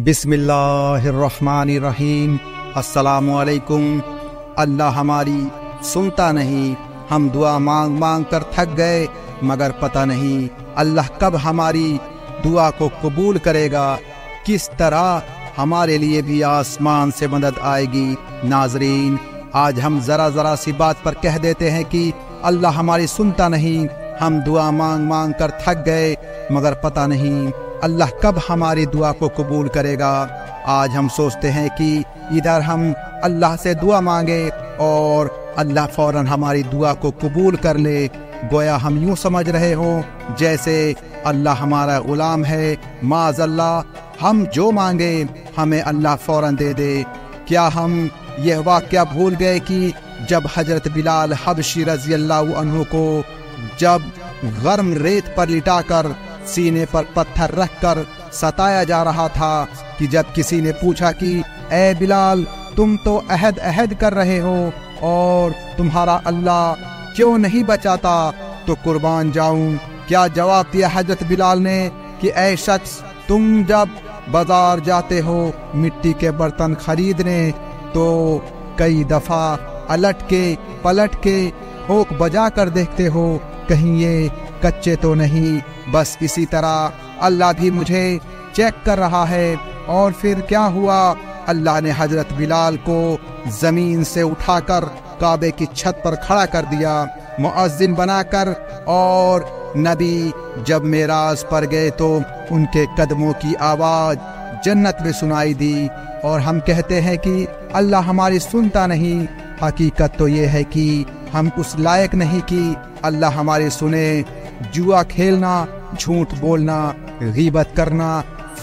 بسم اللہ الرحمن الرحیم۔ السلام علیکم۔ اللہ ہماری سنتا نہیں، ہم دعا مانگ مانگ کر تھک گئے، مگر پتہ نہیں اللہ کب ہماری دعا کو قبول کرے گا، کس طرح ہمارے لیے بھی آسمان سے مدد آئے گی۔ ناظرین، آج ہم ذرا سی بات پر کہہ دیتے ہیں کہ اللہ ہماری سنتا نہیں، ہم دعا مانگ مانگ کر تھک گئے، مگر پتہ نہیں اللہ کب ہماری دعا کو قبول کرے گا۔ آج ہم سوچتے ہیں کہ ادھر ہم اللہ سے دعا مانگے اور اللہ فوراً ہماری دعا کو قبول کر لے، گویا ہم یوں سمجھ رہے ہوں جیسے اللہ ہمارا غلام ہے، معاذ اللہ ہم جو مانگے ہمیں اللہ فوراً دے دے۔ کیا ہم یہ واقعہ بھول گئے کہ جب حضرت بلال حبشی رضی اللہ عنہ کو جب گرم ریت پر لٹا کر سینے پر پتھر رکھ کر ستایا جا رہا تھا کہ جب کسی نے پوچھا کہ اے بلال، تم تو عہد کر رہے ہو اور تمہارا اللہ کیوں نہیں بچاتا، تو قربان جاؤں کیا جواب دیا حضرت بلال نے کہ اے شخص، تم جب بازار جاتے ہو مٹی کے برتن خریدنے تو کئی دفعہ الٹ کے پلٹ کے ٹھوک بجا کر دیکھتے ہو کہیں یہ کچے تو نہیں۔ بس اسی طرح اللہ بھی مجھے چیک کر رہا ہے۔ اور پھر کیا ہوا؟ اللہ نے حضرت بلال کو زمین سے اٹھا کر کعبے کی چھت پر کھڑا کر دیا مؤذن بنا کر، اور نبی جب معراج پر گئے تو ان کے قدموں کی آواز جنت میں سنائی دی۔ اور ہم کہتے ہیں کہ اللہ ہماری سنتا نہیں، حقیقت تو یہ ہے کہ ہم اس لائق نہیں کہ اللہ ہماری سنے۔ جوا کھیلنا، جھوٹ بولنا، غیبت کرنا،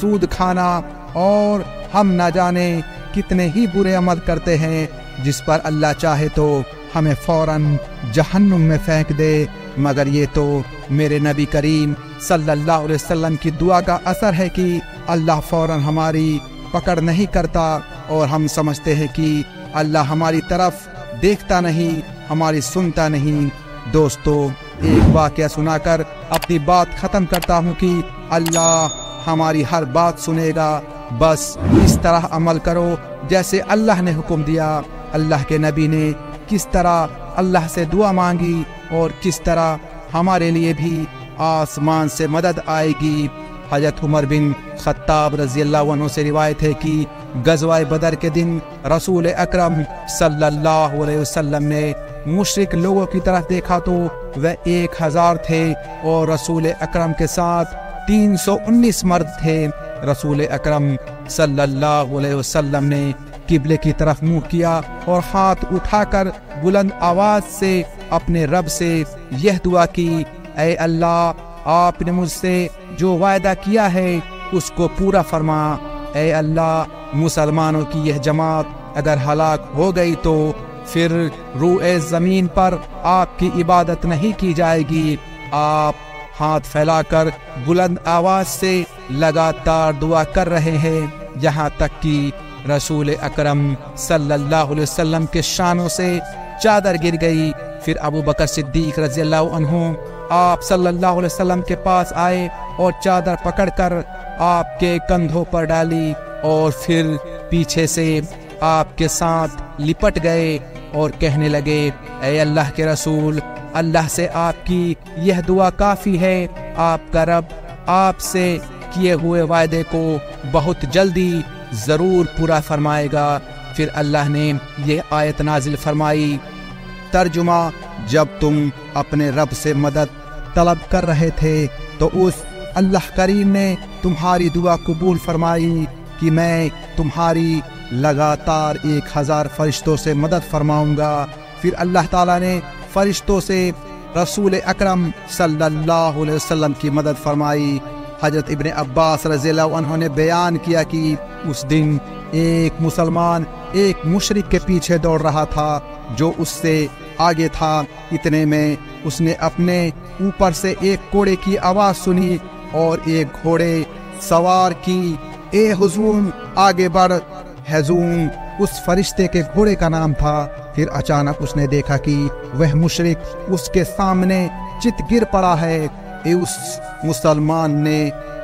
سود کھانا، اور ہم نہ جانے کتنے ہی برے عمل کرتے ہیں جس پر اللہ چاہے تو ہمیں فوراً جہنم میں پھینک دے، مگر یہ تو میرے نبی کریم صلی اللہ علیہ وسلم کی دعا کا اثر ہے کہ اللہ فوراً ہماری پکڑ نہیں کرتا، اور ہم سمجھتے ہیں کہ اللہ ہماری طرف دیکھتا نہیں، ہماری سنتا نہیں۔ دوستو، ایک واقعہ سنا کر اپنی بات ختم کرتا ہوں کہ اللہ ہماری ہر بات سنے گا، بس اس طرح عمل کرو جیسے اللہ نے حکم دیا۔ اللہ کے نبی نے کس طرح اللہ سے دعا مانگی اور کس طرح ہمارے لیے بھی آسمان سے مدد آئے گی۔ حضرت عمر بن خطاب رضی اللہ عنہ سے روایت ہے کہ غزوہ بدر کے دن رسول اکرم صلی اللہ علیہ وسلم نے مشرک لوگوں کی طرف دیکھا تو وہ 1000 تھے، اور رسول اکرم کے ساتھ 319 مرد تھے۔ رسول اکرم صلی اللہ علیہ وسلم نے قبلے کی طرف منہ کیا اور ہاتھ اٹھا کر بلند آواز سے اپنے رب سے یہ دعا کی، اے اللہ، آپ نے مجھ سے جو وعدہ کیا ہے اس کو پورا فرما۔ اے اللہ، مسلمانوں کی یہ جماعت اگر ہلاک ہو گئی تو پھر روئے زمین پر آپ کی عبادت نہیں کی جائے گی۔ آپ ہاتھ پھیلا کر بلند آواز سے لگاتار دعا کر رہے ہیں، یہاں تک کہ رسول اکرم صلی اللہ علیہ وسلم کے شانوں سے چادر گر گئی۔ پھر ابو بکر صدیق رضی اللہ عنہ آپ صلی اللہ علیہ وسلم کے پاس آئے اور چادر پکڑ کر آپ کے کندھوں پر ڈالی، اور پھر پیچھے سے آپ کے ساتھ لپٹ گئے اور کہنے لگے، اے اللہ کے رسول، اللہ سے آپ کی یہ دعا کافی ہے، آپ کا رب آپ سے کیے ہوئے وعدے کو بہت جلدی ضرور پورا فرمائے گا۔ پھر اللہ نے یہ آیت نازل فرمائی۔ ترجمہ: جب تم اپنے رب سے مدد طلب کر رہے تھے تو اس اللہ کریم نے تمہاری دعا قبول فرمائی کہ میں تمہاری لگاتار 1000 فرشتوں سے مدد فرماؤں گا۔ پھر اللہ تعالیٰ نے فرشتوں سے رسول اکرم صلی اللہ علیہ وسلم کی مدد فرمائی۔ حضرت ابن عباس رضی اللہ عنہ نے بیان کیا کہ اس دن ایک مسلمان ایک مشرک کے پیچھے دوڑ رہا تھا جو اس سے آگے تھا۔ اتنے میں اس نے اپنے اوپر سے ایک کوڑے کی آواز سنی اور ایک گھوڑے سوار کی، اے حضوم آگے بڑھ۔ حضوم اس فرشتے کے گھوڑے کا نام تھا۔ پھر اچانک اس نے دیکھا کہ وہ مشرک اس کے سامنے چت گر پڑا ہے۔ اس مسلمان نے